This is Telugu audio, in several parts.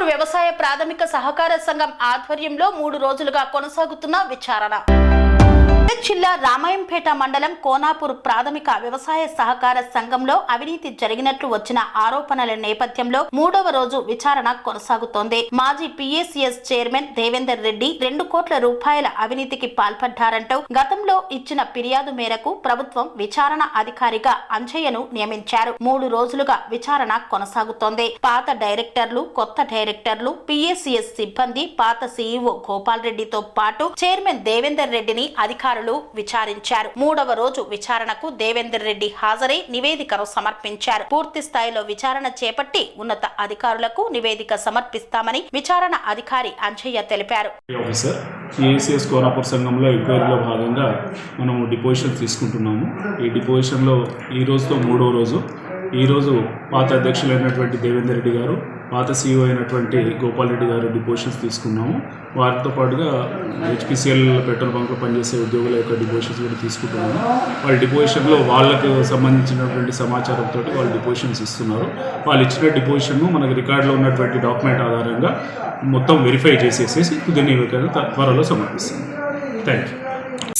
వ్యవసాయ ప్రాథమిక సహకార సంఘం ఆధ్వర్యంలో 3 రోజులుగా కొనసాగుతున్న విచారణ. జిల్లా రామాయంపేట మండలం కోనాపూర్ ప్రాథమిక వ్యవసాయ సహకార సంఘంలో అవినీతి జరిగినట్లు వచ్చిన ఆరోపణల నేపథ్యంలో 3వ రోజు విచారణ కొనసాగుతోంది. మాజీ పిఎసిఎస్ చైర్మన్ దేవేందర్ రెడ్డి 2 కోట్ల రూపాయల అవినీతికి పాల్పడ్డారంటూ గతంలో ఇచ్చిన ఫిర్యాదు మేరకు ప్రభుత్వం విచారణ అధికారిగా అంజయ్యను నియమించారు. 3 రోజులుగా విచారణ కొనసాగుతోంది. పాత డైరెక్టర్లు, కొత్త డైరెక్టర్లు, పిఎసిఎస్ సిబ్బంది, పాత సీఈఓ గోపాల్ రెడ్డితో పాటు చైర్మన్ దేవేందర్ రెడ్డిని అధికారులు విచారించారు. 3వ రోజు విచారణకు దేవేందర్ రెడ్డి హాజరై నివేదికను సమర్పించారు. పూర్తి స్థాయిలో విచారణ చేపట్టి ఉన్నత అధికారులకు నివేదిక సమర్పిస్తామని విచారణ అధికారి అంజయ్య తెలిపారు. పిఎసిఎస్ కోనాపూర్ సంఘంలో ఎంక్వైరీలో భాగంగా మనం డిపోజిషన్ తీసుకుంటున్నాము. ఈ డిపోజిషన్లో ఈ రోజుతో 3వ రోజు. ఈరోజు పాత అధ్యక్షులైనటువంటి దేవేందర్ రెడ్డి గారు, పాత సీఈఓ అయినటువంటి గోపాల్ రెడ్డి గారు డిపోజిషన్స్ తీసుకున్నాము. వారితో పాటుగా హెచ్పిసిఎల్ పెట్రోల్ బంక్లో పనిచేసే ఉద్యోగుల యొక్క డిపోజిషన్స్ కూడా తీసుకుంటున్నాము. వాళ్ళ డిపోజిషన్లో వాళ్ళకు సంబంధించినటువంటి సమాచారంతో వాళ్ళు డిపోజిషన్స్ ఇస్తున్నారు. వాళ్ళు ఇచ్చిన డిపోజిషన్ను మనకు రికార్డులో ఉన్నటువంటి డాక్యుమెంట్ ఆధారంగా మొత్తం వెరిఫై చేసేసి తుది నివేదికను త్వరలో సమర్పిస్తాం. Thank you.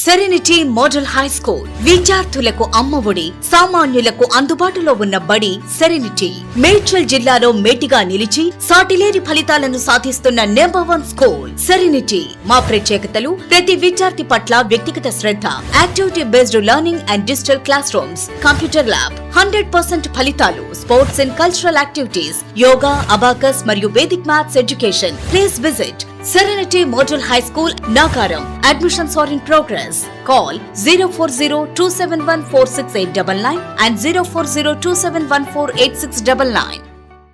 Serenity model high school విద్యార్థులకు అమ్మఒడి, సామాన్యులకు అందుబాటులో ఉన్న బడి సెరెనిటీ. మేడ్చల్ జిల్లాలో మేటిగా నిలిచి సాటిలేని ఫలితాలను సాధిస్తున్న #1 స్కూల్ సెరెనిటీ. మా ప్రత్యేకతలు ప్రతి విద్యార్థి పట్ల వ్యక్తిగత శ్రద్ధ, activity based learning and digital classrooms, computer lab, 100% ఫలితాలు, sports and cultural activities, yoga, abacus మరియు Vedic maths education. Please visit Serenity Model High School, Nagaram. Admissions are in progress. Call 040-271-46899 and 040-271-48699.